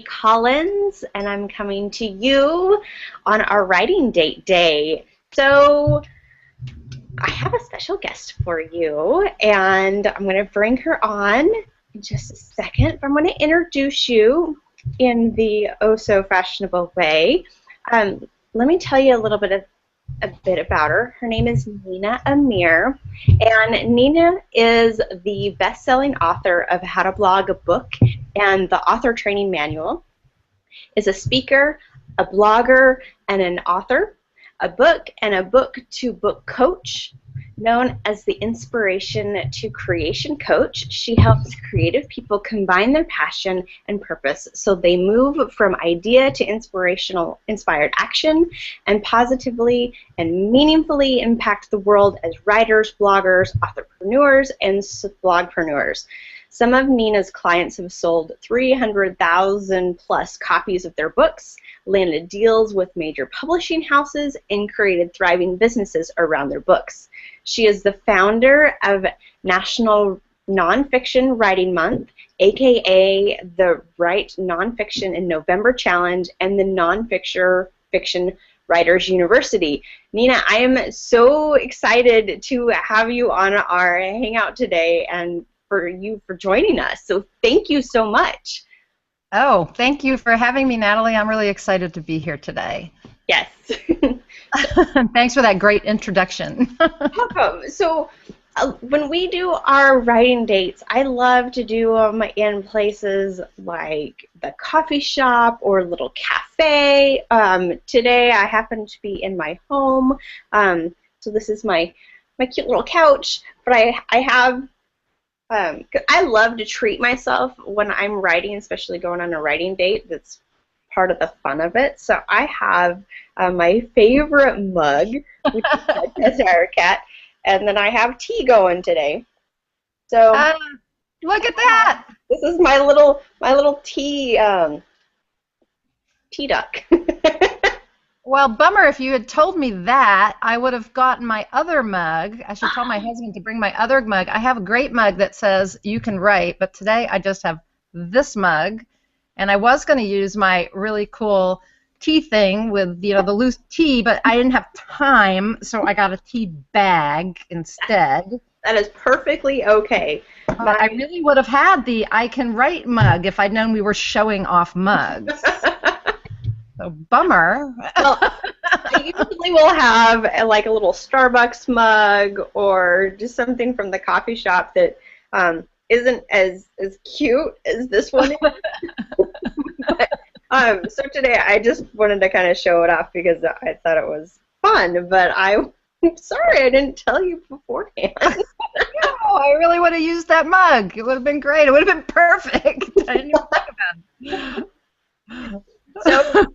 Collins, and I'm coming to you on our writing date day. So I have a special guest for you, and I'm going to bring her on in just a second. But I'm going to introduce you in the oh-so-fashionable way. Let me tell you a bit about her. Her name is Nina Amir, and Nina is the best-selling author of How to Blog a Book and the Author Training Manual, is a speaker, a blogger, and an author, a book and a book-to-book coach. Known as the Inspiration to Creation Coach, she helps creative people combine their passion and purpose so they move from idea to inspired action and positively and meaningfully impact the world as writers, bloggers, authorpreneurs, and blogpreneurs. Some of Nina's clients have sold 300,000 plus copies of their books, landed deals with major publishing houses, and created thriving businesses around their books. She is the founder of National Nonfiction Writing Month, aka the Write Nonfiction in November Challenge, and the Nonfiction Writers University. Nina, I am so excited to have you on our hangout today and for you for joining us. So thank you so much. Oh, thank you for having me, Natalie. I'm really excited to be here today. Yes. Thanks for that great introduction. Welcome. So when we do our writing dates, I love to do them in places like the coffee shop or little cafe. Today I happen to be in my home. So this is my cute little couch, but I have I love to treat myself when I'm writing, especially going on a writing date. That's part of the fun of it. So I have my favorite mug, which is a Terra Cat, and then I have tea going today. So look at that! This is my little tea duck. Well, bummer. If you had told me that, I would have gotten my other mug. I should tell my husband to bring my other mug. I have a great mug that says you can write, but today I just have this mug, and I was going to use my really cool tea thing with the loose tea, but I didn't have time, so I got a tea bag instead. That is perfectly okay. I really would have had the I can write mug if I'd known we were showing off mugs. So bummer. Well, I usually will have like a little Starbucks mug or just something from the coffee shop that isn't as cute as this one is. But, so today I just wanted to kind of show it off because I thought it was fun, but I'm sorry I didn't tell you beforehand. No, I really would have used that mug. It would have been great. It would have been perfect. I didn't even think about it. So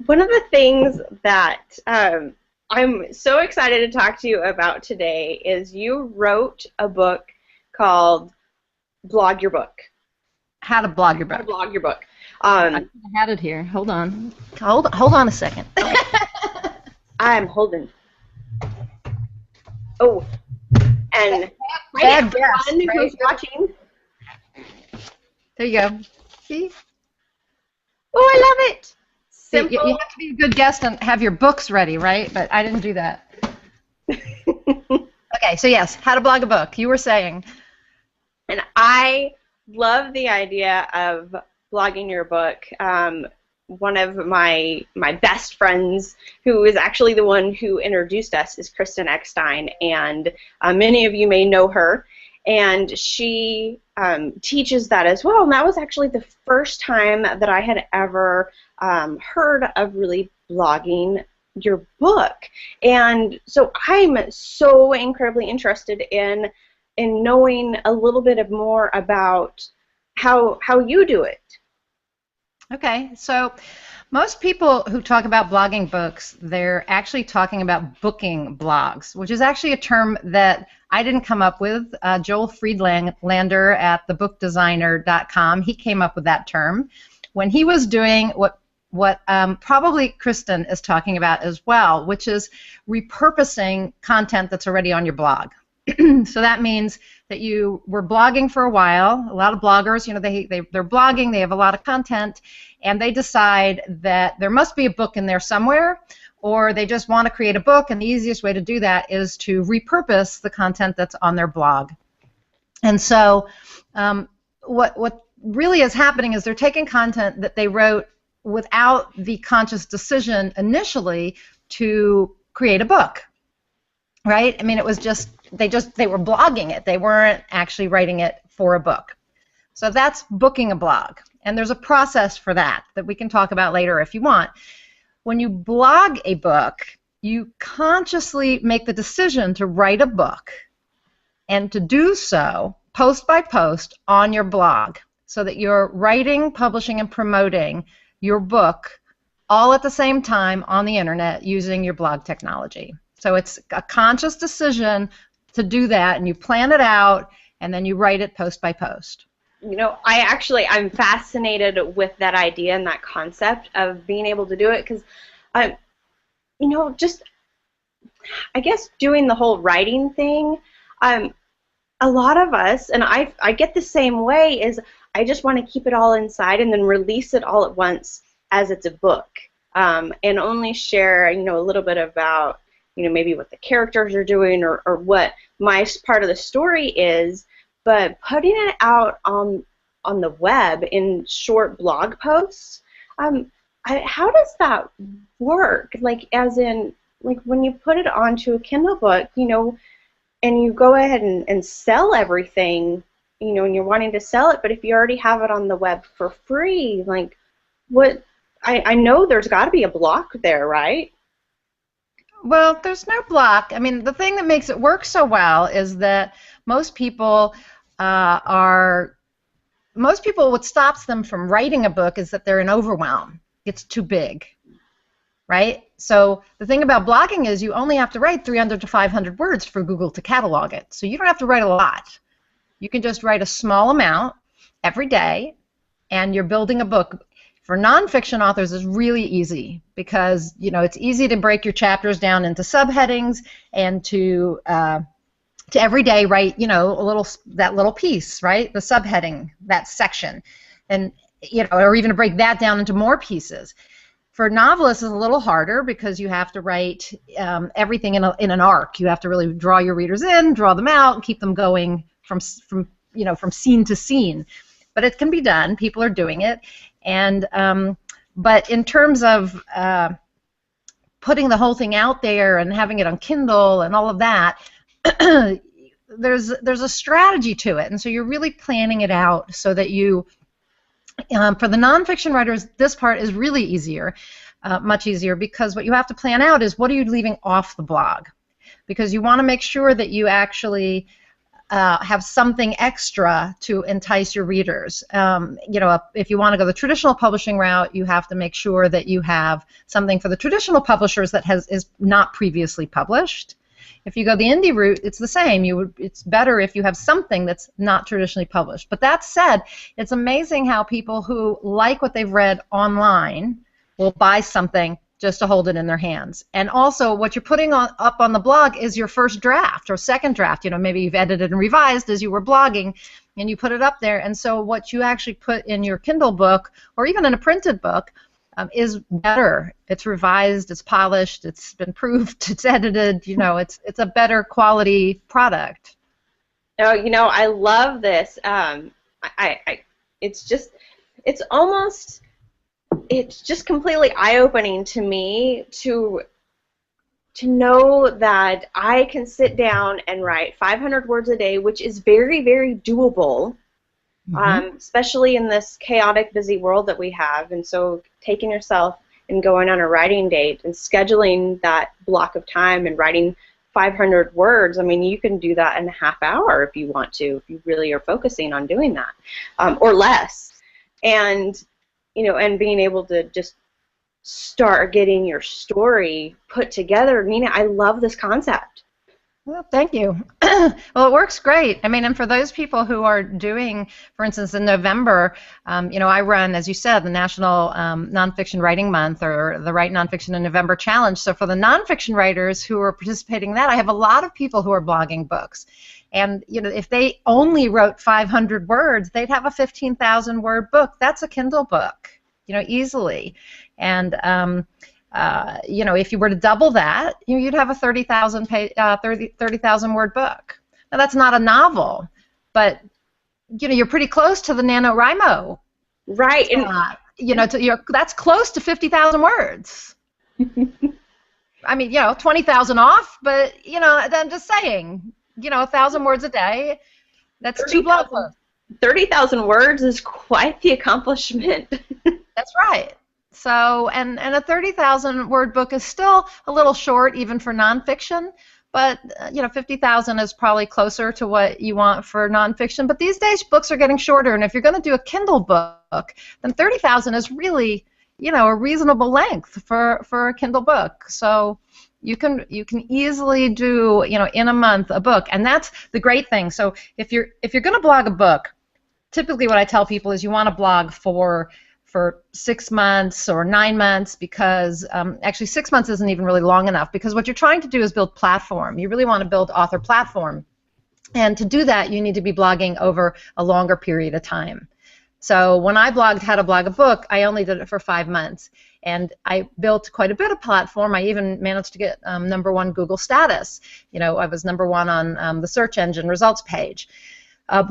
one of the things that I'm so excited to talk to you about today is you wrote a book called Blog Your Book. How to blog your book. How to blog your book. I had it here. Hold on. Hold on a second. I'm holding. Oh, and bad guess. Who's watching? There you go. See? Oh, I love it. Simple. You have to be a good guest and have your books ready, right? But I didn't do that. Okay, so yes, how to blog a book. You were saying. And I love the idea of blogging your book. One of my best friends, who is actually the one who introduced us, is Kristen Eckstein, and many of you may know her. And she teaches that as well. And that was actually the first time that I had ever heard of really blogging your book. And so I'm so incredibly interested in knowing a little bit more about how you do it. Okay, so most people who talk about blogging books, they're actually talking about booking blogs, which is actually a term that I didn't come up with. Joel Friedlander at thebookdesigner.com, he came up with that term when he was doing what probably Kristen is talking about as well, which is repurposing content that's already on your blog. So that means that you were blogging for a while. A lot of bloggers, you know, they're blogging, they have a lot of content, and they decide that there must be a book in there somewhere, or they just want to create a book, and the easiest way to do that is to repurpose the content that's on their blog. And so what really is happening is they're taking content that they wrote without the conscious decision initially to create a book, right? I mean, it was just they were blogging it. They weren't actually writing it for a book. So that's booking a blog, and there's a process for that we can talk about later if you want. When you blog a book, you consciously make the decision to write a book, and to do so post by post on your blog, so that you're writing, publishing, and promoting your book all at the same time on the internet using your blog technology. So it's a conscious decision to do that, and you plan it out, and then you write it post by post. You know, I'm fascinated with that idea and that concept of being able to do it, because, you know, just, I guess doing the whole writing thing, a lot of us, and I get the same way, is I just want to keep it all inside and then release it all at once as it's a book, and only share, you know, a little bit about, you know, maybe what the characters are doing, or what my part of the story is, but putting it out on the web in short blog posts, how does that work? Like, as in, like, when you put it onto a Kindle book, you know, and you go ahead and sell everything, you know, and you're wanting to sell it, but if you already have it on the web for free, like, what, I know there's got to be a block there, right? Well, there's no block. I mean, the thing that makes it work so well is that most people what stops them from writing a book is that they're in overwhelm. It's too big, right? So the thing about blogging is you only have to write 300 to 500 words for Google to catalog it. So you don't have to write a lot. You can just write a small amount every day, and you're building a book. For nonfiction authors, it's really easy because, you know, it's easy to break your chapters down into subheadings and to every day write, you know, that little piece, right? The subheading, that section, and, you know, or even to break that down into more pieces. For novelists, it's a little harder because you have to write everything in an arc. You have to really draw your readers in, draw them out, and keep them going from scene to scene. But it can be done. People are doing it. And but in terms of putting the whole thing out there and having it on Kindle and all of that, there's a strategy to it, and so you're really planning it out so that you, for the nonfiction writers, this part is really easier, much easier, because what you have to plan out is what are you leaving off the blog, because you want to make sure that you actually have something extra to entice your readers. You know, if you want to go the traditional publishing route, you have to make sure that you have something for the traditional publishers that is not previously published. If you go the indie route, it's the same. It's better if you have something that's not traditionally published. But that said, it's amazing how people who like what they've read online will buy something just to hold it in their hands. And also, what you're putting up on the blog is your first draft or second draft. You know, maybe you've edited and revised as you were blogging, and you put it up there. And so what you actually put in your Kindle book, or even in a printed book, is better. It's revised, it's polished, it's been proofed, it's edited. You know, it's a better quality product. Oh, you know, I love this. It's just completely eye-opening to me to know that I can sit down and write 500 words a day, which is very, very doable, especially in this chaotic, busy world that we have. And so taking yourself and going on a writing date and scheduling that block of time and writing 500 words, I mean, you can do that in a half hour if you want to, if you really are focusing on doing that, or less. And you know, and being able to just start getting your story put together. Nina, I love this concept. Well, thank you. Well, it works great. I mean, and for those people who are doing, for instance, in November, I run, as you said, the National Nonfiction Writing Month, or the Write Nonfiction in November Challenge. So for the nonfiction writers who are participating in that, I have a lot of people who are blogging books. And, if they only wrote 500 words, they'd have a 15,000 word book. That's a Kindle book, easily. And, if you were to double that, you'd have a 30,000 word book. Now, that's not a novel, but you're pretty close to the NaNoWriMo. Right. That's close to 50,000 words. I mean, 20,000 off, but I'm just saying, 1,000 words a day. That's 2 blog posts. 30,000 words is quite the accomplishment. That's right. So, and a 30,000 word book is still a little short even for nonfiction, but 50,000 is probably closer to what you want for nonfiction. But these days books are getting shorter, and if you're going to do a Kindle book, then 30,000 is really, a reasonable length for a Kindle book. So you can easily do, in a month a book, and that's the great thing. So if you're going to blog a book, typically what I tell people is you want to blog for 6 months or 9 months, because actually 6 months isn't even really long enough, because what you're trying to do is build platform. You really want to build author platform. And to do that, you need to be blogging over a longer period of time. So when I blogged How to Blog a Book, I only did it for 5 months. And I built quite a bit of platform. I even managed to get #1 Google status. I was #1 on the search engine results page.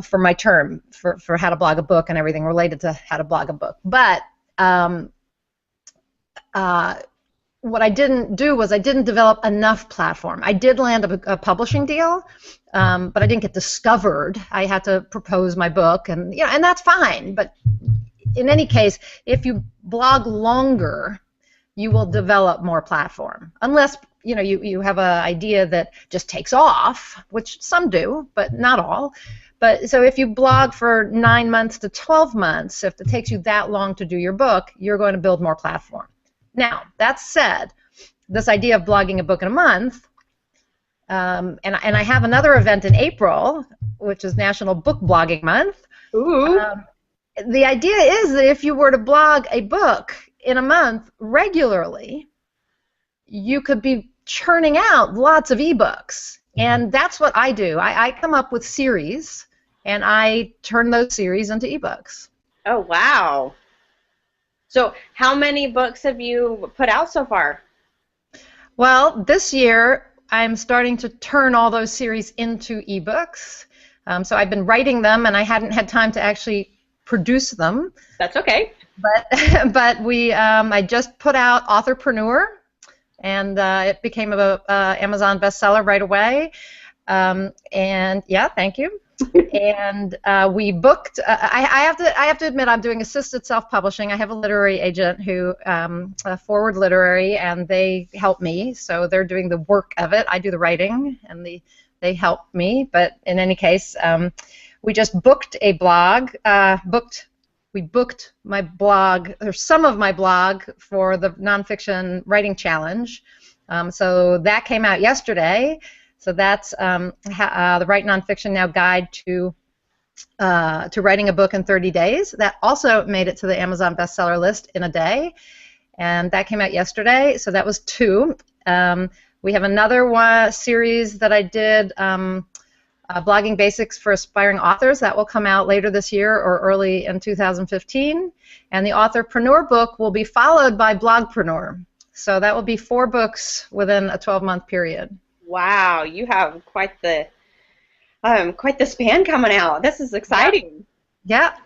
For my term, for how to blog a book and everything related to how to blog a book. But what I didn't do was I didn't develop enough platform. I did land a publishing deal, but I didn't get discovered. I had to propose my book, and and that's fine. But in any case, if you blog longer, you will develop more platform. Unless you have an idea that just takes off, which some do, but not all. But so if you blog for 9 months to 12 months, if it takes you that long to do your book, you're going to build more platform. Now, that said, this idea of blogging a book in a month, and I have another event in April, which is National Book Blogging Month. Ooh. The idea is that if you were to blog a book in a month regularly, you could be churning out lots of ebooks. And that's what I do. I come up with series, and I turn those series into ebooks. Oh, wow. So how many books have you put out so far? Well, this year I'm starting to turn all those series into ebooks. So I've been writing them, and I hadn't had time to actually produce them. That's okay. But I just put out Authorpreneur, and it became an Amazon bestseller right away. And yeah, thank you. And we booked. I have to admit, I'm doing assisted self-publishing. I have a literary agent who Forward Literary, and they help me. So they're doing the work of it. I do the writing, and they help me. But in any case, we just booked a blog. We booked my blog, or some of my blog, for the Nonfiction Writing Challenge. So that came out yesterday. So that's the Write Nonfiction Now Guide to Writing a Book in 30 Days. That also made it to the Amazon bestseller list in a day, and that came out yesterday. So that was 2. We have another series that I did, Blogging Basics for Aspiring Authors. That will come out later this year or early in 2015. And the Authorpreneur book will be followed by Blogpreneur. So that will be 4 books within a 12-month period. Wow, you have quite the span coming out. This is exciting. Yep.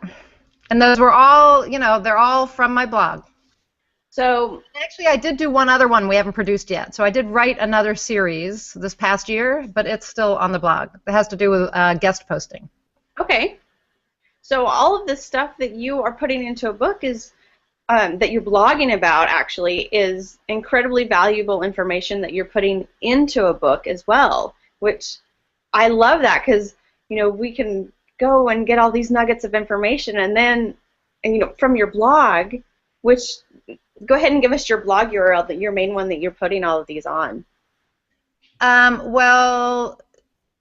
And those were all, they're all from my blog. So actually, I did do one other one we haven't produced yet. So I did write another series this past year, but it's still on the blog. It has to do with guest posting. Okay. So all of this stuff that you are putting into a book is that you're blogging about, actually, is incredibly valuable information that you're putting into a book as well, which I love that, because we can go and get all these nuggets of information, and then from your blog, which, go ahead and give us your blog URL, your main one that you're putting all of these on. Well,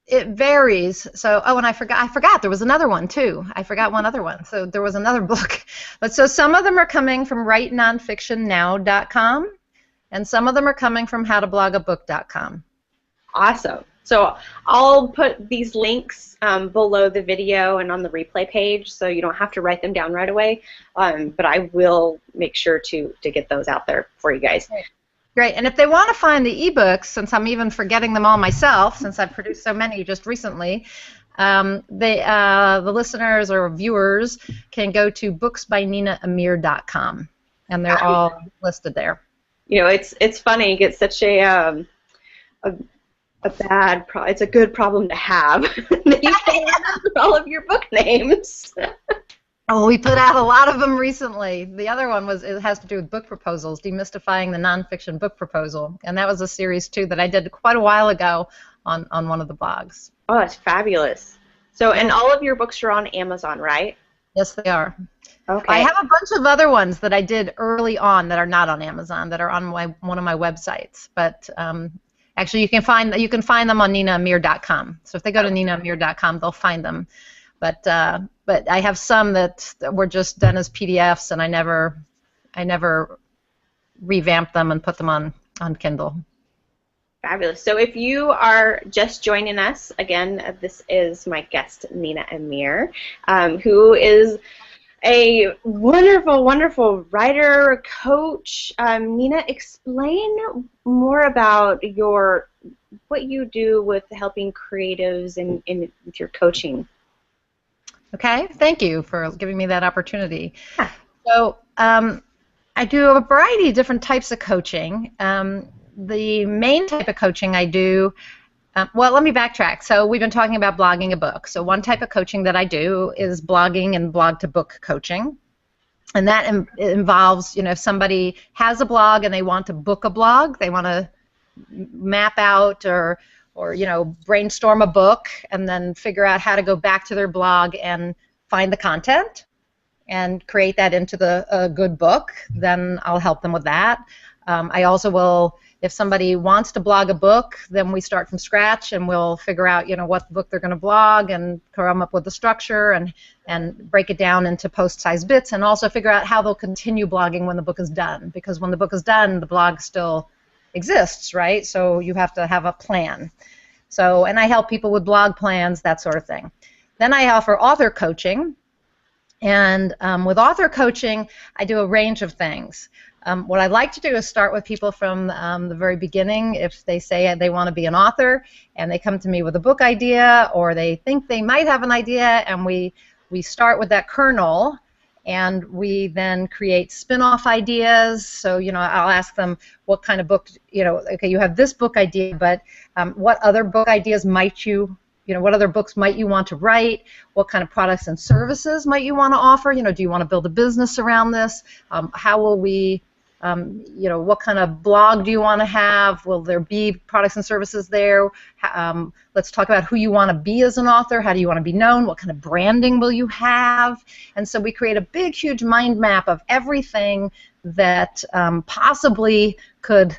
it varies. So, oh, and I forgot there was another one too. I forgot one other one. So there was another book. But so some of them are coming from writenonfictionnow.com, and some of them are coming from howtoblogAbook.com. Awesome. So I'll put these links below the video and on the replay page, so you don't have to write them down right away. But I will make sure to get those out there for you guys. Great. And if they want to find the ebooks, since I'm even forgetting them all myself, since I've produced so many just recently, the listeners or viewers can go to booksbyninaamir.com, and they're all listed there. You know, it's funny. It's such a bad it's a good problem to have. You can't remember all of your book names. Oh, we put out a lot of them recently. The other one has to do with book proposals, demystifying the nonfiction book proposal, and that was a series too that I did quite a while ago on one of the blogs. Oh, that's fabulous. So, and all of your books are on Amazon, right? Yes, they are. Okay. I have a bunch of other ones that I did early on that are not on Amazon, that are on one of my websites, but actually you can find them on ninaamir.com. So if they go to ninaamir.com, they'll find them. But I have some that were just done as PDFs, and I never revamped them and put them on Kindle. Fabulous. So if you are just joining us, again, this is my guest, Nina Amir, who is a wonderful, wonderful writer, coach. Nina, explain more about what you do with helping creatives and with your coaching. Okay, thank you for giving me that opportunity. Yeah. So I do a variety of different types of coaching. The main type of coaching I do, well, let me backtrack. So we've been talking about blogging a book. So one type of coaching that I do is blogging and blog-to-book coaching. And that involves, if somebody has a blog and they want to book a blog, they want to map out or brainstorm a book and then figure out how to go back to their blog and find the content and create that into a good book, then I'll help them with that. I also will, if somebody wants to blog a book, then we start from scratch and we'll figure out, what book they're going to blog and come up with the structure and break it down into post-sized bits, and also figure out how they'll continue blogging when the book is done, because when the book is done, the blog still exists, right? So you have to have a plan. So, and I help people with blog plans, that sort of thing. Then I offer author coaching, and with author coaching, I do a range of things. What I like to do is start with people from the very beginning. If they say they want to be an author and they come to me with a book idea, or they think they might have an idea, and we start with that kernel, and we then create spin-off ideas. So, I'll ask them what kind of book, okay, you have this book idea, but what other book ideas might what other books might you want to write? What kind of products and services might you want to offer? Do you want to build a business around this? How will we, what kind of blog do you want to have? Will there be products and services there? Let's talk about who you want to be as an author. How do you want to be known? What kind of branding will you have? And so we create a big, huge mind map of everything that possibly could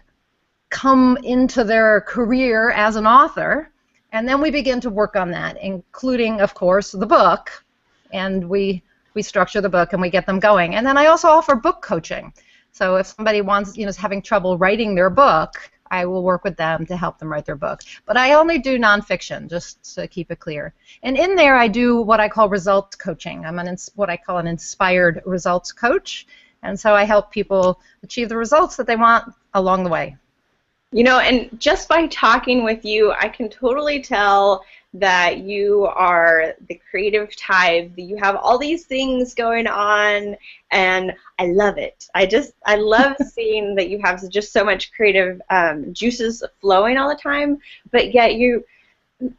come into their career as an author. And then we begin to work on that, including, of course, the book. And we structure the book and we get them going. And then I also offer book coaching. So if somebody is having trouble writing their book, I will work with them to help them write their book. But I only do nonfiction, just to keep it clear. And in there, I do what I call results coaching. I'm what I call an inspired results coach. And so I help people achieve the results that they want along the way. And just by talking with you, I can totally tell that you are the creative type, that you have all these things going on, and I love it. I love seeing that you have just so much creative juices flowing all the time, but yet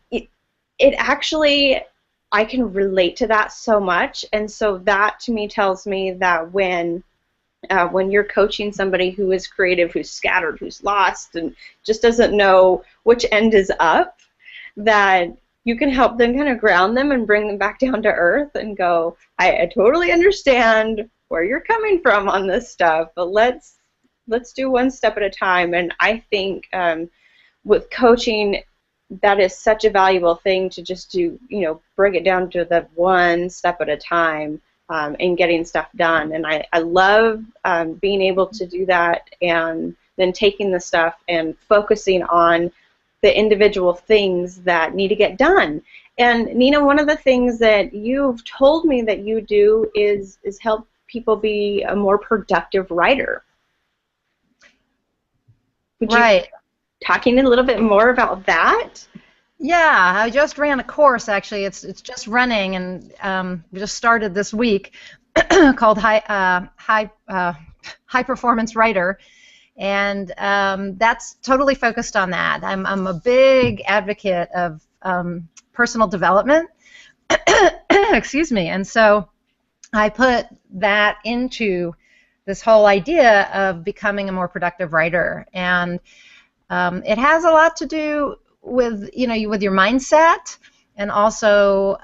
it actually, I can relate to that so much, and so that to me tells me that when you're coaching somebody who is creative, who's scattered, who's lost, and just doesn't know which end is up, that you can help them kind of ground them and bring them back down to earth and go, I totally understand where you're coming from on this stuff, but let's do one step at a time. And I think with coaching, that is such a valuable thing to just do, break it down to the one step at a time, and getting stuff done. And I love being able to do that, and then taking the stuff and focusing on the individual things that need to get done. And Nina, one of the things that you've told me that you do is help people be a more productive writer. Would you talking a little bit more about that? Yeah, I just ran a course, actually. It's just running, and we just started this week called High Performance Writer, and that's totally focused on that. I'm a big advocate of personal development. Excuse me. And so I put that into this whole idea of becoming a more productive writer, and it has a lot to do with with your mindset, and also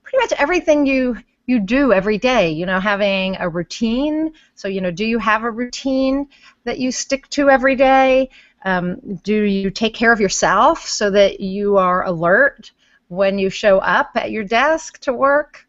pretty much everything you do every day. Having a routine. So do you have a routine that you stick to every day? Do you take care of yourself so that you are alert when you show up at your desk to work?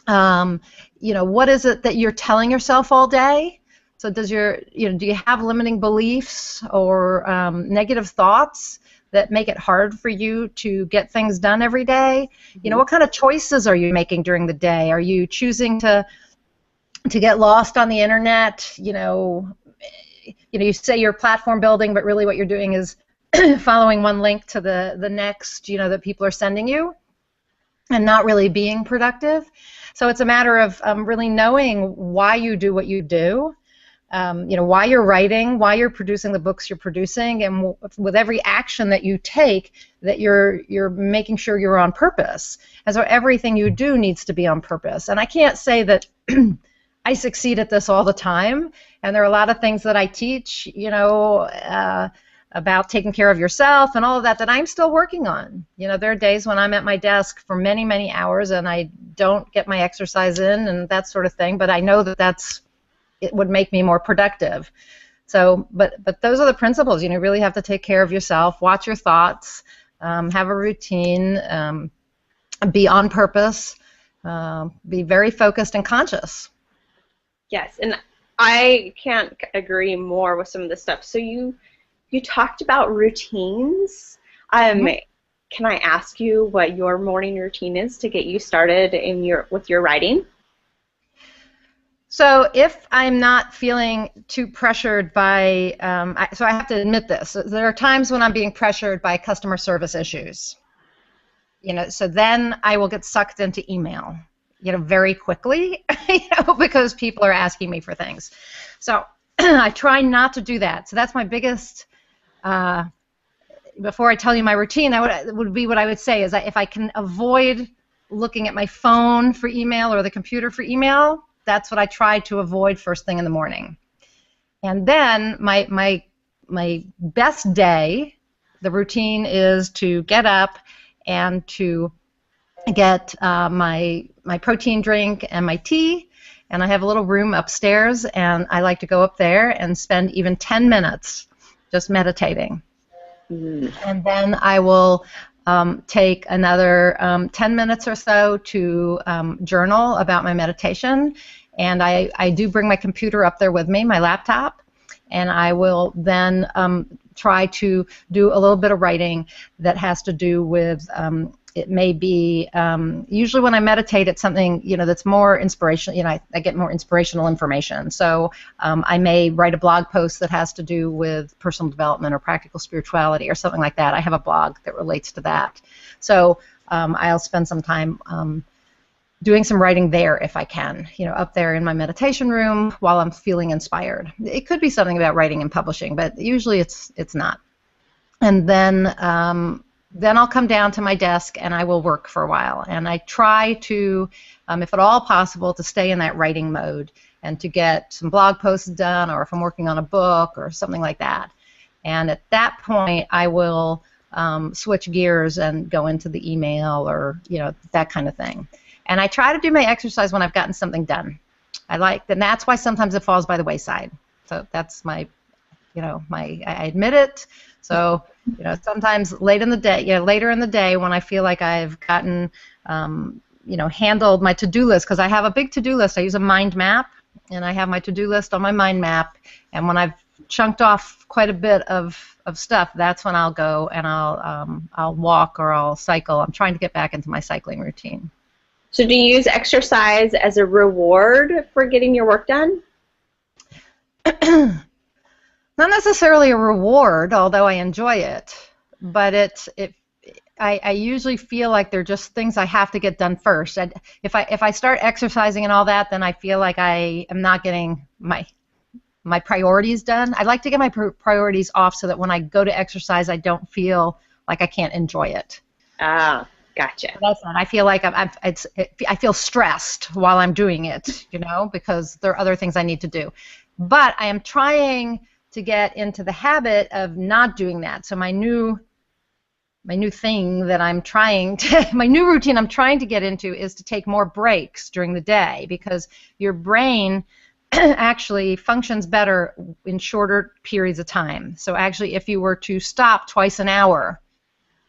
What is it that you're telling yourself all day? So do you have limiting beliefs or negative thoughts that make it hard for you to get things done every day? Mm-hmm. What kind of choices are you making during the day? Are you choosing to get lost on the internet? You say you're platform building, but really what you're doing is following one link to the next, that people are sending you, and not really being productive. So it's a matter of really knowing why you do what you do, why you're writing, why you're producing the books you're producing, and with every action that you take, that you're making sure you're on purpose. And so everything you do needs to be on purpose. And I can't say that I succeed at this all the time, and there are a lot of things that I teach, about taking care of yourself and all of that I'm still working on. There are days when I'm at my desk for many, many hours and I don't get my exercise in and that sort of thing, but I know that it would make me more productive. So, but those are the principles. You really have to take care of yourself, watch your thoughts, have a routine, be on purpose, be very focused and conscious. Yes, and I can't agree more with some of this stuff. So you talked about routines. Can I ask you what your morning routine is to get you started with your writing? So if I'm not feeling too pressured by, so I have to admit this, there are times when I'm being pressured by customer service issues. So then I will get sucked into email, very quickly, because people are asking me for things. So I try not to do that. So that's my biggest. Before I tell you my routine, that would be what I would say is that if I can avoid looking at my phone for email or the computer for email, that's what I try to avoid first thing in the morning. And then my best day, the routine is to get up and to get my protein drink and my tea, and I have a little room upstairs, and I like to go up there and spend even 10 minutes just meditating. And then I will take another 10 minutes or so to journal about my meditation, and I do bring my computer up there with me, my laptop, and I will then try to do a little bit of writing that has to do with it may be, usually when I meditate, it's something, that's more inspirational. I get more inspirational information. So I may write a blog post that has to do with personal development or practical spirituality or something like that. I have a blog that relates to that. So I'll spend some time doing some writing there if I can, up there in my meditation room while I'm feeling inspired. It could be something about writing and publishing, but usually it's not. And then I'll come down to my desk and I will work for a while. And I try to, if at all possible, to stay in that writing mode and to get some blog posts done, or if I'm working on a book or something like that. And at that point, I will switch gears and go into the email or that kind of thing. And I try to do my exercise when I've gotten something done. And that's why sometimes it falls by the wayside. So that's my I admit it. So, sometimes later in the day when I feel like I've gotten, handled my to-do list, because I have a big to-do list. I use a mind map, and I have my to-do list on my mind map. And when I've chunked off quite a bit of stuff, that's when I'll go and I'll walk or I'll cycle. I'm trying to get back into my cycling routine. So do you use exercise as a reward for getting your work done? Not necessarily a reward, although I enjoy it, but I usually feel like they're just things I have to get done first. If I start exercising and all that, then I feel like I am not getting my priorities done. I like to get my priorities off so that when I go to exercise, I don't feel like I can't enjoy it. Ah, gotcha. That's not. I feel like I feel stressed while I'm doing it, because there are other things I need to do. But I am trying to get into the habit of not doing that. So my new thing that my new routine I'm trying to get into is to take more breaks during the day, because your brain actually functions better in shorter periods of time. So actually, if you were to stop twice an hour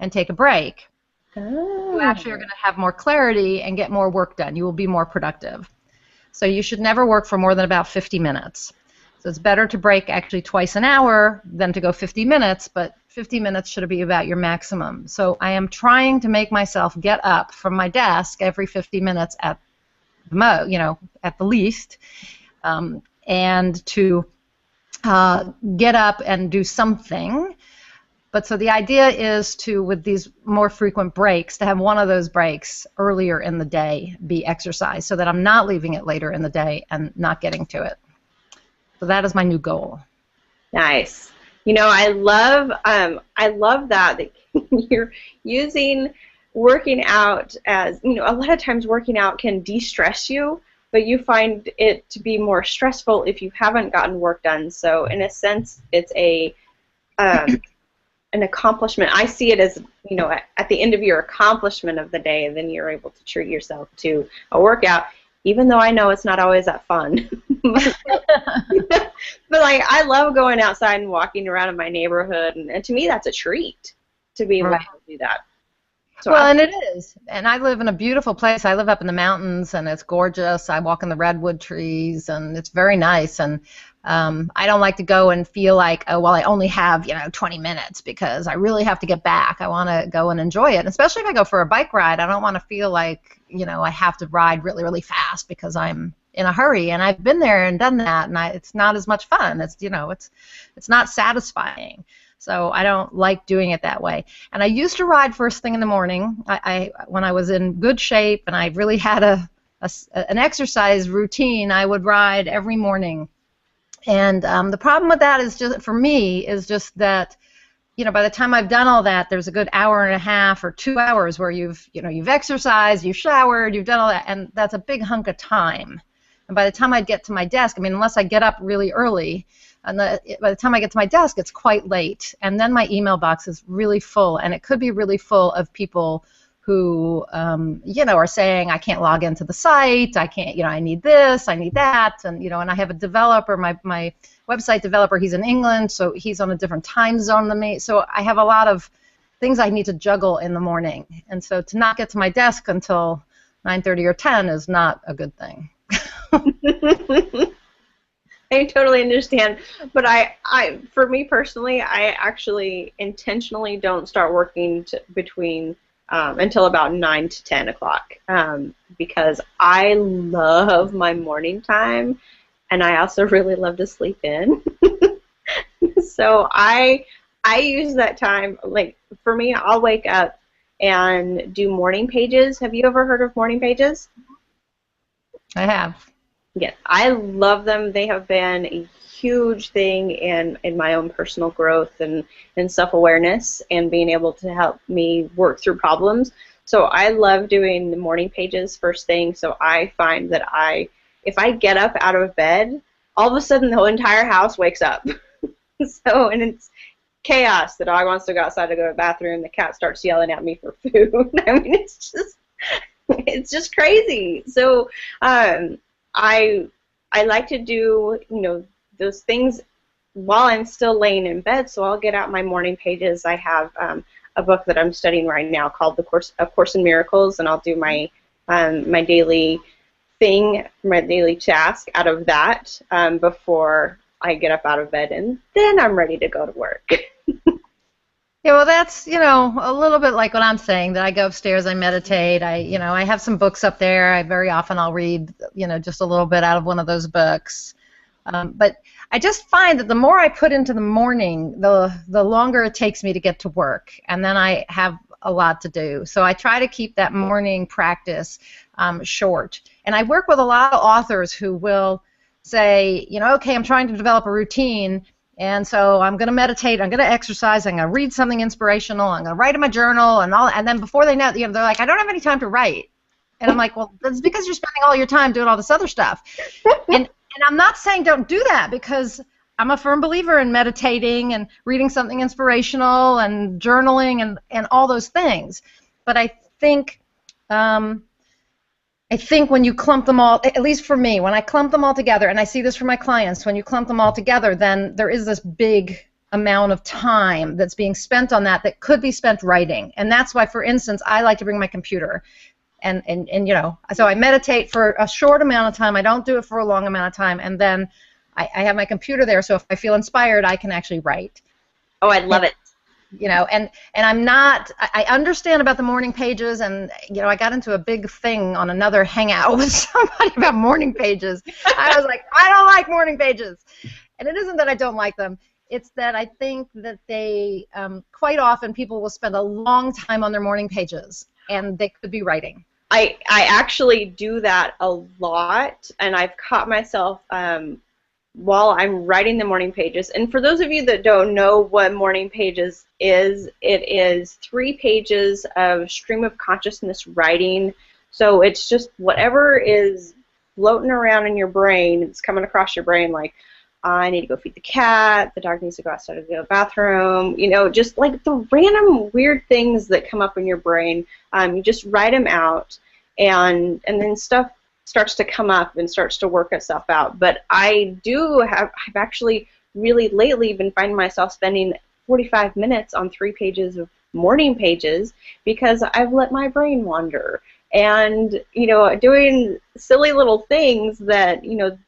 and take a break, you actually are going to have more clarity and get more work done. You will be more productive. So you should never work for more than about 50 minutes. So it's better to break actually twice an hour than to go 50 minutes, but 50 minutes should be about your maximum. So I am trying to make myself get up from my desk every 50 minutes at the least, and to get up and do something. But so the idea is to, with these more frequent breaks, to have one of those breaks earlier in the day be exercise, so that I'm not leaving it later in the day and not getting to it. So that is my new goal. Nice. I love that you're using working out as, a lot of times working out can de-stress you, but you find it to be more stressful if you haven't gotten work done. So in a sense, it's an accomplishment. I see it as, at the end of your accomplishment of the day, and then you're able to treat yourself to a workout, even though I know it's not always that fun. But I love going outside and walking around in my neighborhood, and to me that's a treat to be able to do that. So and it is. And I live in a beautiful place. I live up in the mountains, and it's gorgeous. I walk in the redwood trees, and it's very nice. And I don't like to go and feel like, oh, well, I only have 20 minutes, because I really have to get back. I want to go and enjoy it. And especially if I go for a bike ride, I don't want to feel like I have to ride really, really fast because I'm in a hurry. And I've been there and done that, and it's not as much fun. It's it's not satisfying. So I don't like doing it that way. And I used to ride first thing in the morning. When I was in good shape and I really had an exercise routine, I would ride every morning. And the problem with that is for me is just that, by the time I've done all that, there's a good hour and a half or 2 hours where you've exercised, you've showered, you've done all that, and that's a big hunk of time. And by the time I get to my desk, unless I get up really early, and by the time I get to my desk, it's quite late, and then my email box is really full, and it could be really full of people who, are saying, I can't log into the site, I can't, I need this, I need that, and, and I have a developer, my website developer, he's in England, so he's on a different time zone than me, so I have a lot of things I need to juggle in the morning, and so to not get to my desk until 9:30 or 10 is not a good thing. I totally understand, but for me personally, I actually intentionally don't start working between until about 9 to 10 o'clock, because I love my morning time, and I also really love to sleep in. So I use that time, for me, I'll wake up and do morning pages. Have you ever heard of morning pages? I have. Yes, I love them. They have been a huge thing in my own personal growth and self-awareness and being able to help me work through problems. So I love doing the morning pages first thing. So I find that if I get up out of bed, all of a sudden the whole entire house wakes up. And it's chaos. The dog wants to go outside to go to the bathroom. The cat starts yelling at me for food. It's just crazy. So I like to do, those things while I'm still laying in bed, so I'll get out my morning pages. I have a book that I'm studying right now called A Course in Miracles, and I'll do my my daily thing, my daily task out of that before I get up out of bed, and then I'm ready to go to work. Yeah, well, that's, a little bit like what I'm saying, that I go upstairs, I meditate, I have some books up there. I'll read, just a little bit out of one of those books. But I just find that the more I put into the morning, the longer it takes me to get to work, and then I have a lot to do. So I try to keep that morning practice short. And I work with a lot of authors who will say, okay, I'm trying to develop a routine, and so I'm going to meditate, I'm going to exercise, I'm going to read something inspirational, I'm going to write in my journal, and then before they know it, they're like, I don't have any time to write. And I'm like, well, that's because you're spending all your time doing all this other stuff. And I'm not saying don't do that, because I'm a firm believer in meditating and reading something inspirational and journaling and all those things. But I think when you clump them all, at least for me, when I clump them all together, and I see this for my clients, when you clump them all together, then there is this big amount of time that's being spent on that could be spent writing. And that's why, for instance, I like to bring my computer. And so I meditate for a short amount of time. I don't do it for a long amount of time. And then I have my computer there, so if I feel inspired, I can actually write. Oh, I love it. And I'm not, I understand about the morning pages, and, I got into a big thing on another hangout with somebody about morning pages. I was like, I don't like morning pages. And it isn't that I don't like them. It's that I think that they, quite often, people will spend a long time on their morning pages, and they could be writing. I actually do that a lot, and I've caught myself while I'm writing the morning pages. And for those of you that don't know what morning pages is, it is 3 pages of stream of consciousness writing. So it's just whatever is floating around in your brain, it's coming across your brain, like, I need to go feed the cat, the dog needs to go outside to the bathroom, just like the random weird things that come up in your brain. You just write them out, and then stuff starts to come up and starts to work itself out. But I've actually really lately been finding myself spending 45 minutes on 3 pages of morning pages, because I've let my brain wander. And, doing silly little things that,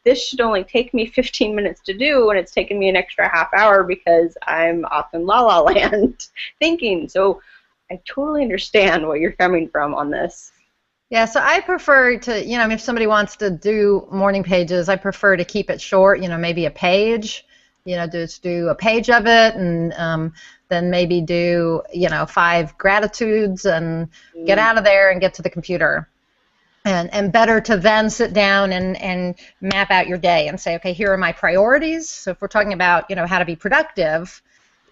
this should only take me 15 minutes to do, and it's taken me an extra half hour because I'm off in la la land thinking. So I totally understand where you're coming from on this. Yeah, so I prefer to, if somebody wants to do morning pages, I prefer to keep it short, maybe a page, just do a page of it, and then maybe do, 5 gratitudes, and get out of there and get to the computer. And better to then sit down and map out your day and say, okay, here are my priorities. So if we're talking about, how to be productive,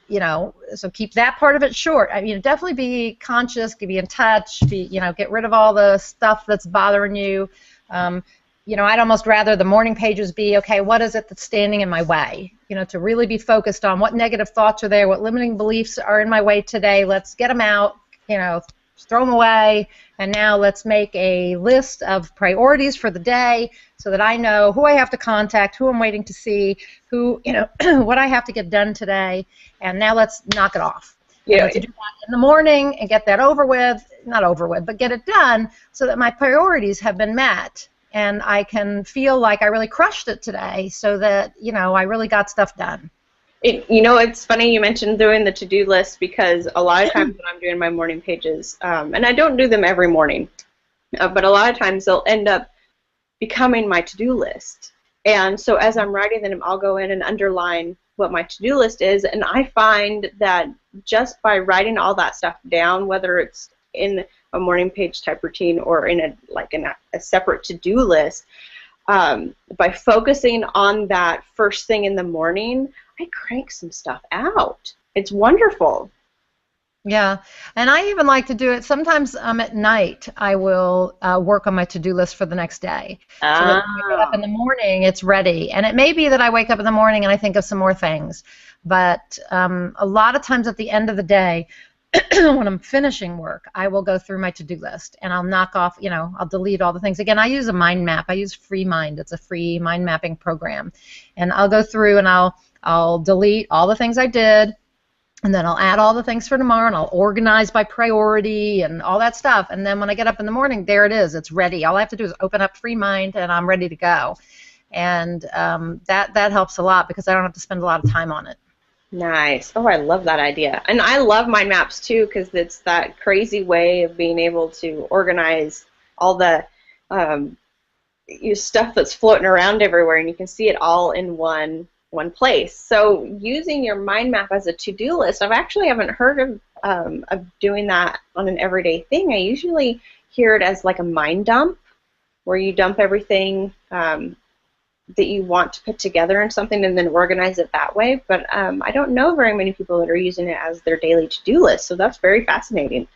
so keep that part of it short. I mean, definitely be conscious, be in touch, get rid of all the stuff that's bothering you. I'd almost rather the morning pages be, okay, what is it that's standing in my way? To really be focused on what negative thoughts are there, what limiting beliefs are in my way today. Let's get them out, throw them away, and now let's make a list of priorities for the day so that I know who I have to contact, who I'm waiting to see, who, what I have to get done today, and now let's knock it off. To do that in the morning and get that over with, not over with, but get it done so that my priorities have been met, and I can feel like I really crushed it today, so that, I really got stuff done. It's funny you mentioned doing the to-do list, because a lot of times when I'm doing my morning pages, and I don't do them every morning, but a lot of times they'll end up becoming my to-do list. And so as I'm writing them, I'll go in and underline what my to-do list is, and I find that just by writing all that stuff down, whether it's in a morning page type routine or in a separate to-do list, by focusing on that first thing in the morning, I crank some stuff out. It's wonderful. Yeah, and I even like to do it sometimes at night. I will work on my to-do list for the next day. So that when I get up in the morning, it's ready. And it may be that I wake up in the morning and I think of some more things. But a lot of times at the end of the day, when I'm finishing work, I will go through my to-do list and I'll knock off, I'll delete all the things. Again, I use a mind map. I use FreeMind. It's a free mind mapping program. And I'll go through and I'll delete all the things I did, and then I'll add all the things for tomorrow, and I'll organize by priority and all that stuff. And then when I get up in the morning, there it is. It's ready. All I have to do is open up FreeMind, and I'm ready to go. And that helps a lot because I don't have to spend a lot of time on it. Nice. Oh, I love that idea. And I love mind maps too because it's that crazy way of being able to organize all the stuff that's floating around everywhere, and you can see it all in one place. So using your mind map as a to-do list, I actually haven't heard of doing that on an everyday thing. I usually hear it as like a mind dump, where you dump everything that you want to put together in something and then organize it that way. But I don't know very many people that are using it as their daily to-do list, so that's very fascinating.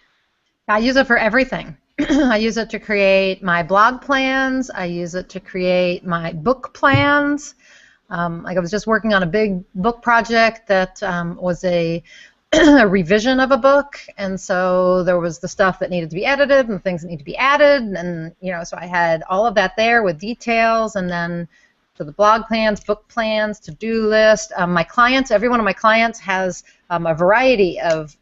I use it for everything. I use it to create my blog plans. I use it to create my book plans. Like I was just working on a big book project that was a revision of a book, and so there was the stuff that needed to be edited and things that need to be added, and so I had all of that there with details, and then to the blog plans, book plans, to-do list. My clients, every one of my clients has a variety of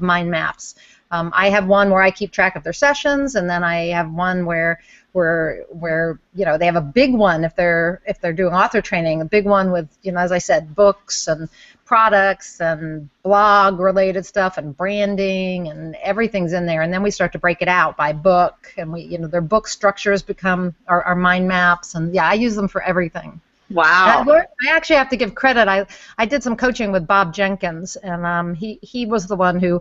mind maps. I have one where I keep track of their sessions, and then I have one where they have a big one if they're doing author training, a big one with as I said, books and products and blog related stuff and branding, and everything's in there. And then we start to break it out by book, and their book structures become our mind maps. And yeah, I use them for everything. Wow. I actually have to give credit. I did some coaching with Bob Jenkins, and he was the one who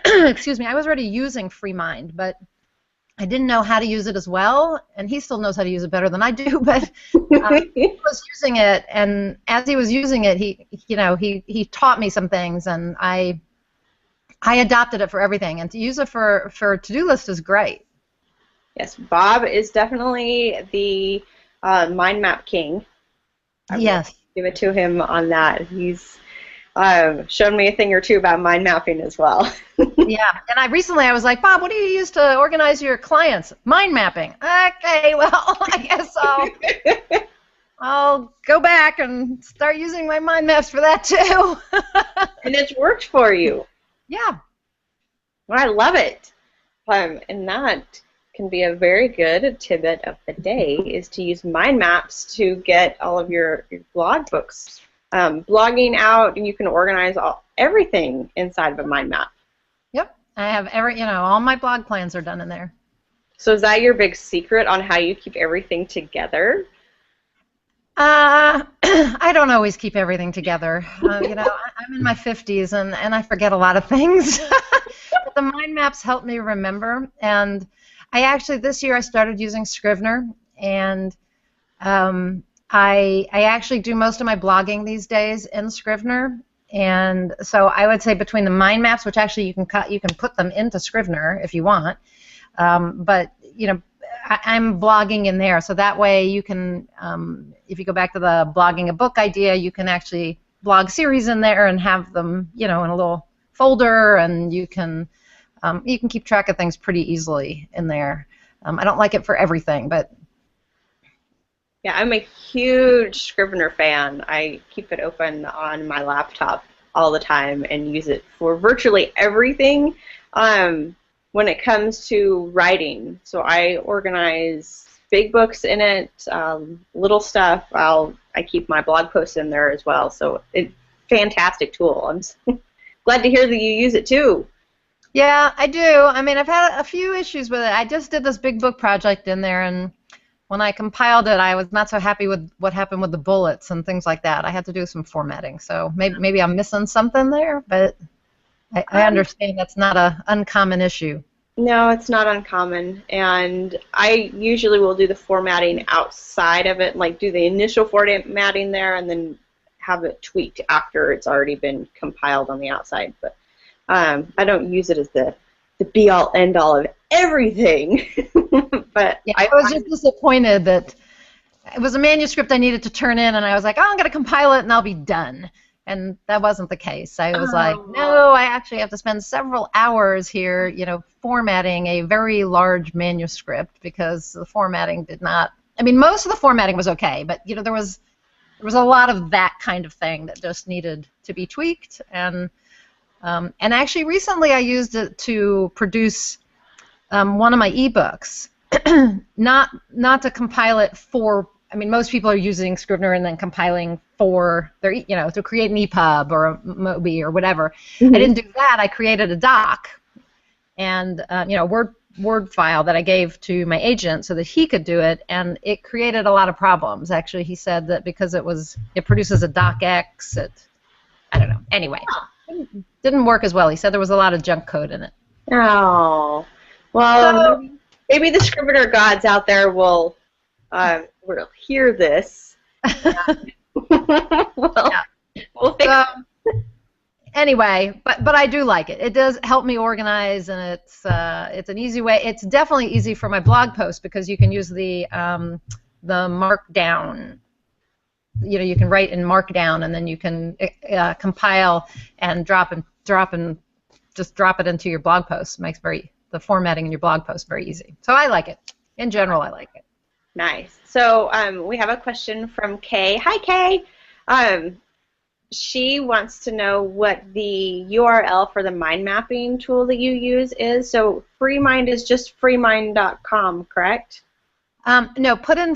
excuse me, I was already using FreeMind, but I didn't know how to use it as well, and he still knows how to use it better than I do. But he was using it, and as he was using it, he taught me some things, and I adopted it for everything. And to use it for to-do list is great. Yes, Bob is definitely the mind map king. Yes, give it to him on that. He's shown me a thing or two about mind mapping as well. Yeah, and I was like, Bob, what do you use to organize your clients? Mind mapping. Okay, well, I guess I'll go back and start using my mind maps for that too. And it's worked for you. Yeah. Well, I love it. And that can be a very good tidbit of the day, is to use mind maps to get all of your blog books blogging out, and you can organize everything inside of a mind map. Yep, I have all my blog plans are done in there. So is that your big secret on how you keep everything together? I don't always keep everything together. I'm in my 50s, and I forget a lot of things. But the mind maps help me remember. And this year I started using Scrivener, and I actually do most of my blogging these days in Scrivener, and so I would say between the mind maps, which actually you can put them into Scrivener if you want, but I'm blogging in there, so that way you can, if you go back to the blogging a book idea, you can actually blog series in there and have them in a little folder, and you can keep track of things pretty easily in there. I don't like it for everything, but yeah, I'm a huge Scrivener fan. I keep it open on my laptop all the time and use it for virtually everything when it comes to writing. So I organize big books in it, little stuff. I keep my blog posts in there as well. So it's a fantastic tool. I'm glad to hear that you use it too. Yeah, I do. I mean, I've had a few issues with it. I just did this big book project in there, and when I compiled it, I was not so happy with what happened with the bullets and things like that. I had to do some formatting, so maybe I'm missing something there, but I understand that's not an uncommon issue. No, it's not uncommon, and I usually will do the formatting outside of it, like do the initial formatting there and then have it tweaked after it's already been compiled on the outside. But I don't use it as the be-all, end-all of everything. But yeah, I was just disappointed that it was a manuscript I needed to turn in, and I was like, oh, I'm going to compile it, and I'll be done. And that wasn't the case. I was like, Oh. no, I actually have to spend several hours here, formatting a very large manuscript because the formatting did not. I mean, most of the formatting was okay, but there was a lot of that kind of thing that just needed to be tweaked. And actually, recently I used it to produce one of my ebooks, not to compile it for. I mean, most people are using Scrivener and then compiling for their, to create an EPUB or a Mobi or whatever. Mhm. I didn't do that. I created a doc and Word file that I gave to my agent so that he could do it, and it created a lot of problems. Actually, he said that because it produces a docx, I don't know. Anyway, didn't work as well. He said there was a lot of junk code in it. Oh. So Well, maybe the Scrivener gods out there will hear this. Well, yeah. we'll fix it. Anyway, but I do like it. It does help me organize, and it's an easy way. It's definitely easy for my blog post because you can use the markdown. You can write in markdown, and then you can compile and drop and just drop it into your blog post. It makes the formatting in your blog post very easy. So I like it. In general, I like it. Nice. So we have a question from Kay. Hi, Kay. She wants to know what the URL for the mind mapping tool that you use is. So FreeMind is just freemind.com, correct? No, put in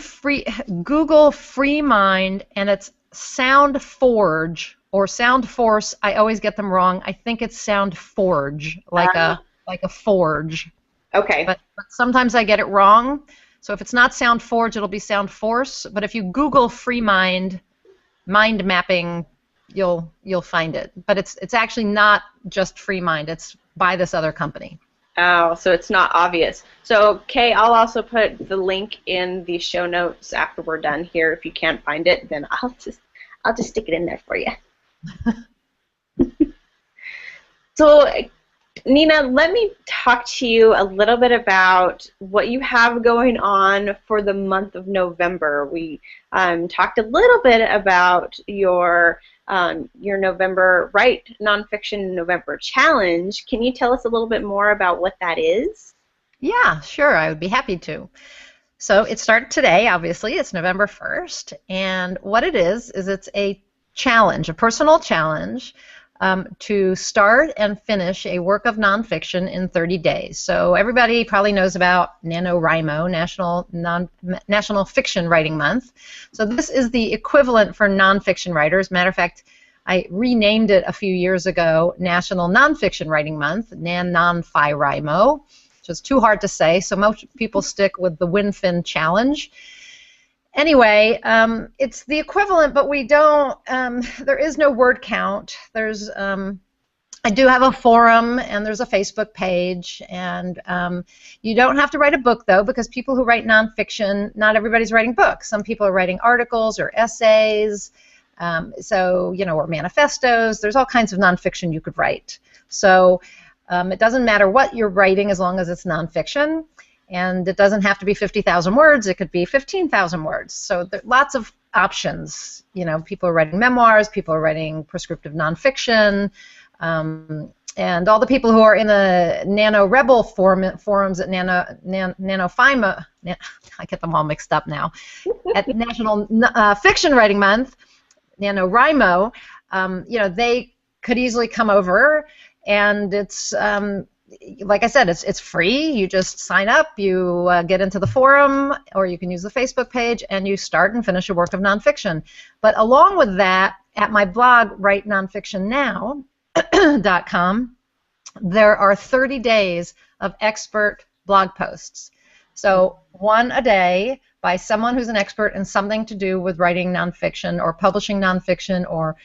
Google FreeMind, and it's SoundForge or SoundForce. I always get them wrong. I think it's SoundForge, like a forge. Okay. But sometimes I get it wrong. So if it's not SoundForge, it'll be SoundForce. But if you Google FreeMind mind mapping, you'll find it. But it's actually not just FreeMind. It's by this other company. Oh, so it's not obvious. So, Kay, I'll also put the link in the show notes after we're done here. If you can't find it, then I'll just stick it in there for you. So, Nina, let me talk to you a little bit about what you have going on for the month of November. We talked a little bit about your November Write Nonfiction November Challenge. Can you tell us a little bit more about what that is? Yeah, sure. I would be happy to. So it started today, obviously. It's November 1st. And what it is it's a challenge, a personal challenge to start and finish a work of nonfiction in 30 days. So everybody probably knows about NaNoWriMo, National Fiction Writing Month. So this is the equivalent for nonfiction writers. Matter of fact, I renamed it a few years ago, National Nonfiction Writing Month, NaNoWriMo, which is too hard to say, so most people stick with the WinFin Challenge. Anyway, it's the equivalent, but we don't, there is no word count. There's, I do have a forum, and there's a Facebook page, and you don't have to write a book, though, because people who write nonfiction, not everybody's writing books. Some people are writing articles or essays, or manifestos. There's all kinds of nonfiction you could write. So it doesn't matter what you're writing as long as it's nonfiction. And it doesn't have to be 50,000 words. It could be 15,000 words. So there are lots of options. People are writing memoirs. People are writing prescriptive nonfiction. And all the people who are in the NaNoRebel forums at NaNoWriMo, I get them all mixed up now, at National Fiction Writing Month, NaNoWriMo, they could easily come over, and it's like I said, it's free. You just sign up, you get into the forum, or you can use the Facebook page, and you start and finish a work of nonfiction. But along with that, at my blog, WriteNonfictionNow.com, there are 30 days of expert blog posts. So one a day by someone who's an expert in something to do with writing nonfiction or publishing nonfiction or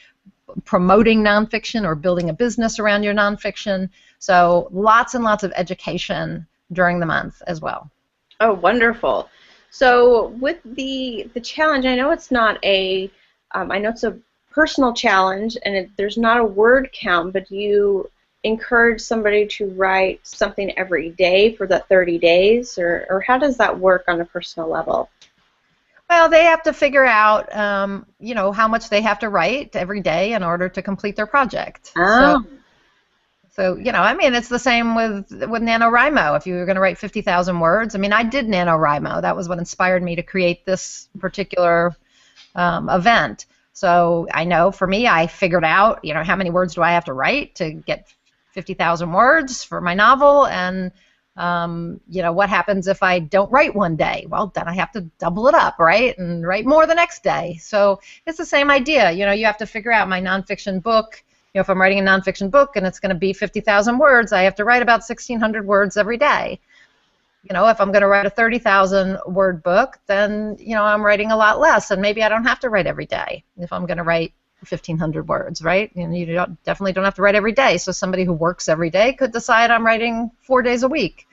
promoting nonfiction or building a business around your nonfiction. So lots and lots of education during the month as well. Oh, wonderful. So with the challenge, I know it's not I know it's a personal challenge, and there's not a word count, but you encourage somebody to write something every day for the 30 days, or how does that work on a personal level? Well, they have to figure out, how much they have to write every day in order to complete their project. Oh. So, I mean, it's the same with NaNoWriMo. If you were going to write 50,000 words, I mean, I did NaNoWriMo. That was what inspired me to create this particular event. So I know for me, I figured out, how many words do I have to write to get 50,000 words for my novel, and what happens if I don't write one day? Well, then I have to double it up, right, and write more the next day. So it's the same idea. You have to figure out my nonfiction book. If I'm writing a nonfiction book and it's going to be 50,000 words, I have to write about 1,600 words every day. If I'm going to write a 30,000 word book, then, I'm writing a lot less, and maybe I don't have to write every day if I'm going to write 1,500 words, right? You definitely don't have to write every day. So somebody who works every day could decide I'm writing 4 days a week.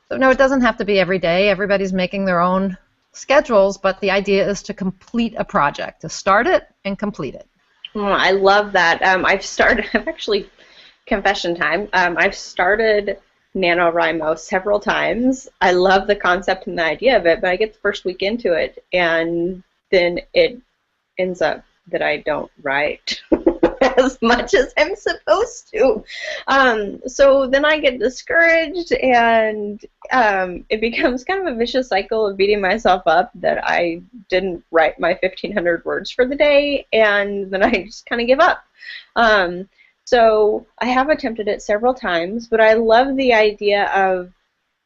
So no, it doesn't have to be every day. Everybody's making their own schedules, but the idea is to complete a project, to start it and complete it. Oh, I love that. I've actually, confession time, I've started NaNoWriMo several times. I love the concept and the idea of it, but I get the first week into it, and then it ends up that I don't write as much as I'm supposed to. So then I get discouraged, and it becomes kind of a vicious cycle of beating myself up that I didn't write my 1,500 words for the day, and then I just kind of give up. So I have attempted it several times, but I love the idea of,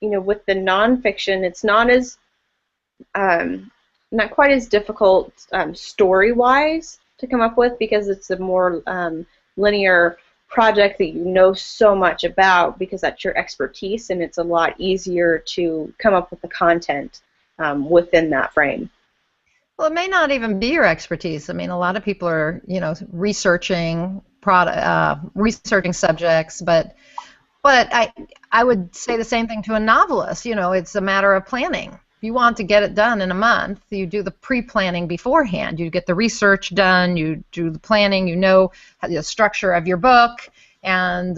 with the nonfiction, it's not as not quite as difficult story-wise to come up with, because it's a more linear project that you know so much about, because that's your expertise, and it's a lot easier to come up with the content within that frame. Well, it may not even be your expertise. I mean, a lot of people are, researching researching subjects, but I would say the same thing to a novelist. It's a matter of planning. If you want to get it done in a month, you do the pre-planning beforehand. You get the research done, you do the planning, the structure of your book and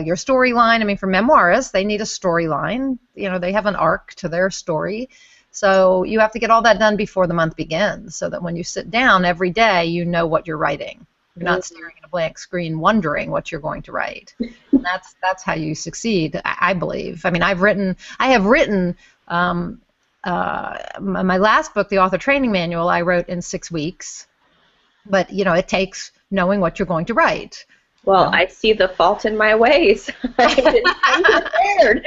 your storyline. I mean, for memoirists, they need a storyline. They have an arc to their story. So you have to get all that done before the month begins, so that when you sit down every day, you know what you're writing. You're not staring at a blank screen wondering what you're going to write. And that's how you succeed, I believe. I mean, I have written my last book, the author training manual, I wrote in 6 weeks. But it takes knowing what you're going to write. Well, I see the fault in my ways. I'm prepared.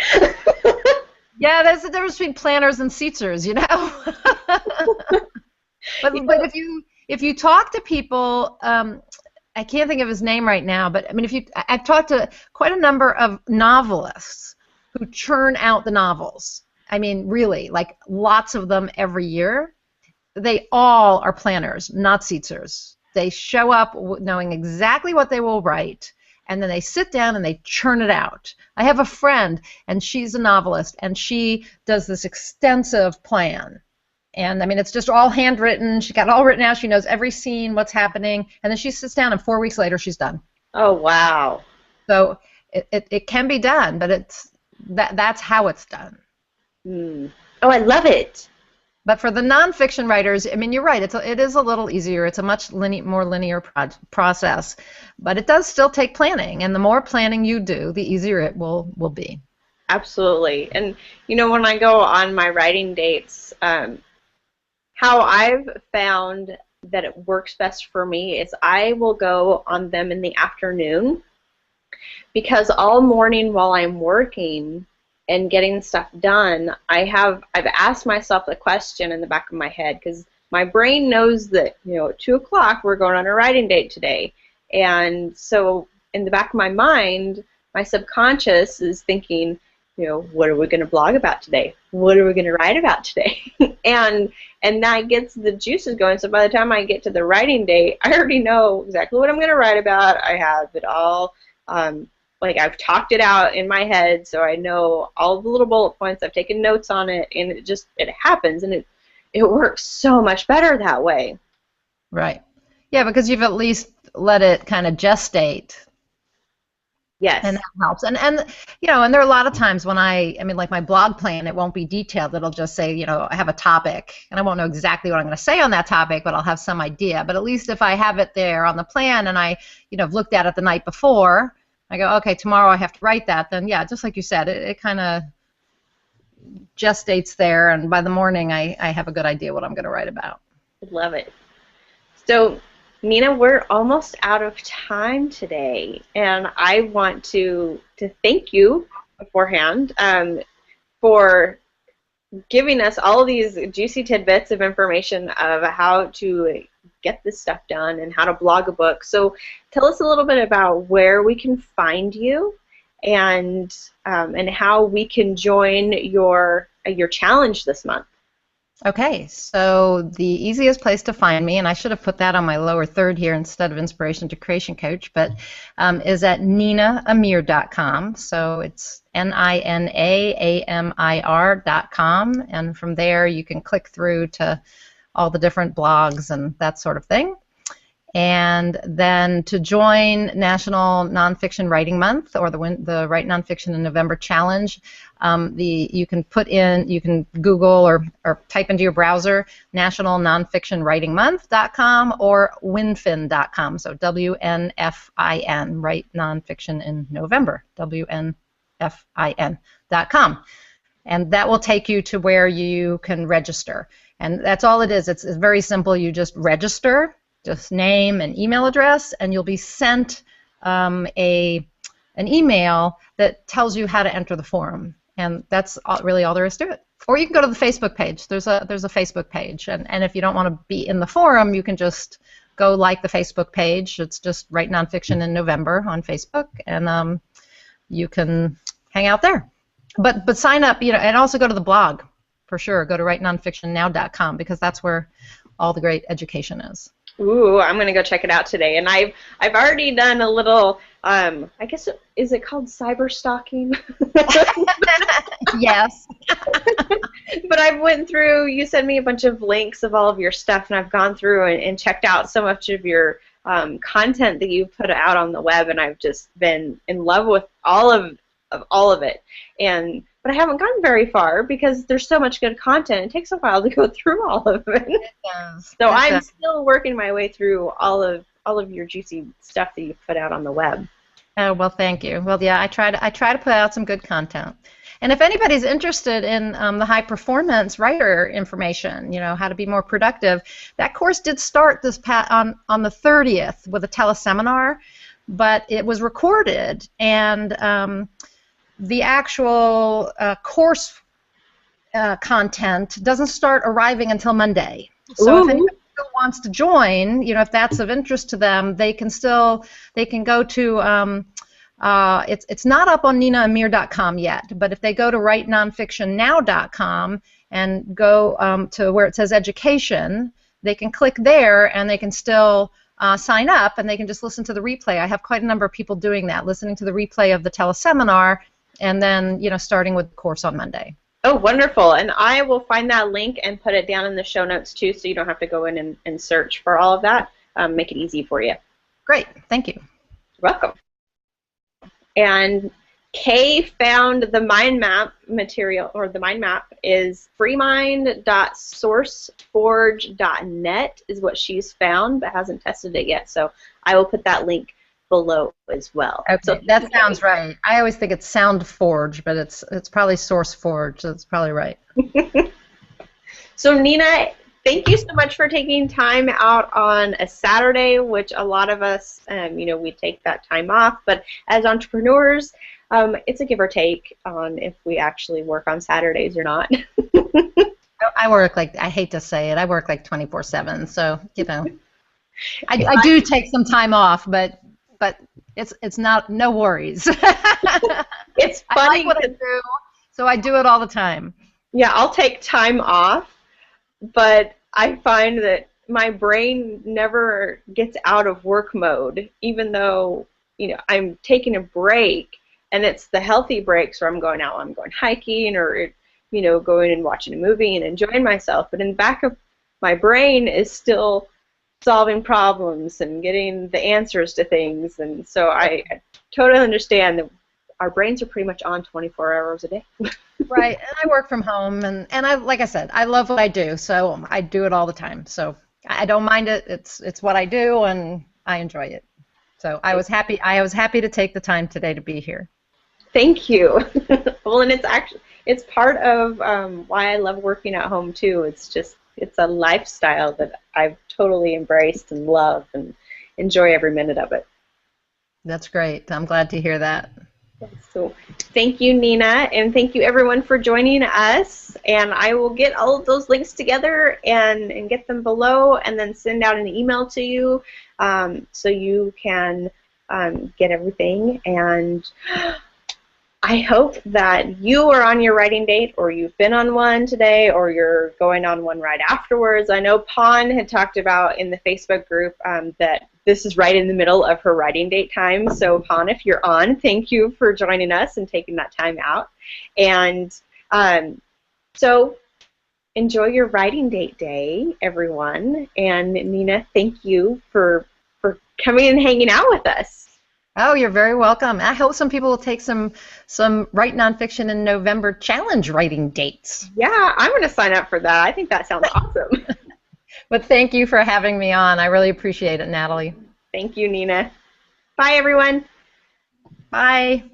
Yeah, there's a difference between planners and seatsers, But if you talk to people, I can't think of his name right now, but I mean, I've talked to quite a number of novelists who churn out the novels. I mean, really, like lots of them every year. They all are planners, not seatsers. They show up knowing exactly what they will write, and then they sit down and they churn it out. I have a friend, and she's a novelist, and she does this extensive plan. And, I mean, it's just all handwritten. She got it all written out. She knows every scene, what's happening. And then she sits down, and 4 weeks later, she's done. Oh, wow. So it can be done, but that's how it's done. Mm. Oh, I love it. But for the nonfiction writers, I mean, you're right. It is a little easier. It's a much more linear process, but it does still take planning. And the more planning you do, the easier it will be. Absolutely. And when I go on my writing dates, how I've found that it works best for me is I will go on them in the afternoon, because all morning while I'm working and getting stuff done, I've asked myself the question in the back of my head, because my brain knows that at 2 o'clock we're going on a writing date today, and so in the back of my mind, my subconscious is thinking, what are we going to blog about today? What are we going to write about today? and that gets the juices going. So by the time I get to the writing date, I already know exactly what I'm going to write about. I have it all. I've talked it out in my head, so I know all the little bullet points. I've taken notes on it, and it happens, and it works so much better that way. Right. Yeah, because you've at least let it kind of gestate. Yes. And that helps. And you know, and there are a lot of times when I mean, like my blog plan, it won't be detailed. It'll just say, you know, I have a topic, and I won't know exactly what I'm going to say on that topic, but I'll have some idea. But at least if I have it there on the plan and I, you know, have looked at it the night before, I go, okay, tomorrow I have to write that. Then yeah, just like you said, it kind of gestates there, and by the morning I have a good idea what I'm going to write about. Love it. So, Nina, we're almost out of time today, and I want to thank you beforehand for giving us all these juicy tidbits of information of how to get this stuff done and how to blog a book. So, tell us a little bit about where we can find you and how we can join your challenge this month. Okay, so the easiest place to find me, and I should have put that on my lower third here instead of Inspiration to Creation Coach, but is at ninaamir.com. So it's NINAAMIR.com, and from there you can click through to all the different blogs and that sort of thing. And then to join National Nonfiction Writing Month, or the Write Nonfiction in November Challenge, you can Google or type into your browser nationalnonfictionwritingmonth.com or winfin.com. So WNFIN, Write Nonfiction in November, WNFIN.com. And that will take you to where you can register. And that's all it is. It's very simple. You just register. Just name and email address, and you'll be sent an email that tells you how to enter the forum, and that's really all there is to it. Or you can go to the Facebook page. There's a Facebook page, and if you don't want to be in the forum, you can just go like the Facebook page. It's just Write Nonfiction in November on Facebook, and you can hang out there. But sign up, you know, and also go to the blog for sure. Go to writenonfictionnow.com because that's where all the great education is. Ooh, I'm gonna go check it out today, and I've already done a little. I guess is it called cyber stalking? Yes. But I went through. You sent me a bunch of links of all of your stuff, and I've gone through and checked out so much of your content that you put out on the web, and I've just been in love with all of it. But I haven't gotten very far because there's so much good content. It takes a while to go through all of it. It does. So I'm still working my way through all of your juicy stuff that you put out on the web. Oh, well, thank you. Well, yeah, I try to put out some good content. And if anybody's interested in the high performance writer information, you know, how to be more productive, that course did start on the 30th with a teleseminar, but it was recorded, and the actual course content doesn't start arriving until Monday. So if anybody still wants to join, you know, if that's of interest to them, they can go to it's not up on ninaamir.com yet, but if they go to writenonfictionnow.com and go to where it says education, they can click there and they can still sign up, and they can just listen to the replay. I have quite a number of people doing that, listening to the replay of the teleseminar, and then, you know, starting with the course on Monday. Oh, wonderful. And I will find that link and put it down in the show notes, too, so you don't have to go in and search for all of that. Make it easy for you. Great. Thank you. You're welcome. And Kay found the mind map material, or the mind map is freemind.sourceforge.net is what she's found, but hasn't tested it yet. So I will put that link below as well. Okay, so that sounds right. I always think it's SoundForge, but it's probably SourceForge, so it's probably right. So Nina, thank you so much for taking time out on a Saturday, which a lot of us, you know, we take that time off, but as entrepreneurs, it's a give or take on if we actually work on Saturdays or not. I work like, I hate to say it, I work like 24/7, so, you know, I do take some time off, but it's not, no worries. It's funny. I like what I do, so I do it all the time. Yeah, I'll take time off, but I find that my brain never gets out of work mode, even though, you know, I'm taking a break, and it's the healthy breaks where I'm going out, I'm going hiking, or, you know, going and watching a movie and enjoying myself, but in the back of my brain is still solving problems and getting the answers to things. And so I totally understand that our brains are pretty much on 24 hours a day. Right, and I work from home, and I, like I said, I love what I do, so I do it all the time. So I don't mind it. It's what I do, and I enjoy it. So I was happy. I was happy to take the time today to be here. Thank you. Well, and it's part of why I love working at home too. It's a lifestyle that I've totally embraced and love and enjoy every minute of it. That's great. I'm glad to hear that. So thank you, Nina, and thank you everyone for joining us. And I will get all of those links together and get them below, and then send out an email to you so you can get everything. And I hope that you are on your writing date, or you've been on one today, or you're going on one right afterwards. I know Pawn had talked about in the Facebook group that this is right in the middle of her writing date time. So Pawn, if you're on, thank you for joining us and taking that time out. And so enjoy your writing date day, everyone. And Nina, thank you for coming and hanging out with us. Oh, you're very welcome. I hope some people will take some Write Nonfiction in November challenge writing dates. Yeah, I'm going to sign up for that. I think that sounds awesome. But thank you for having me on. I really appreciate it, Natalie. Thank you, Nina. Bye, everyone. Bye.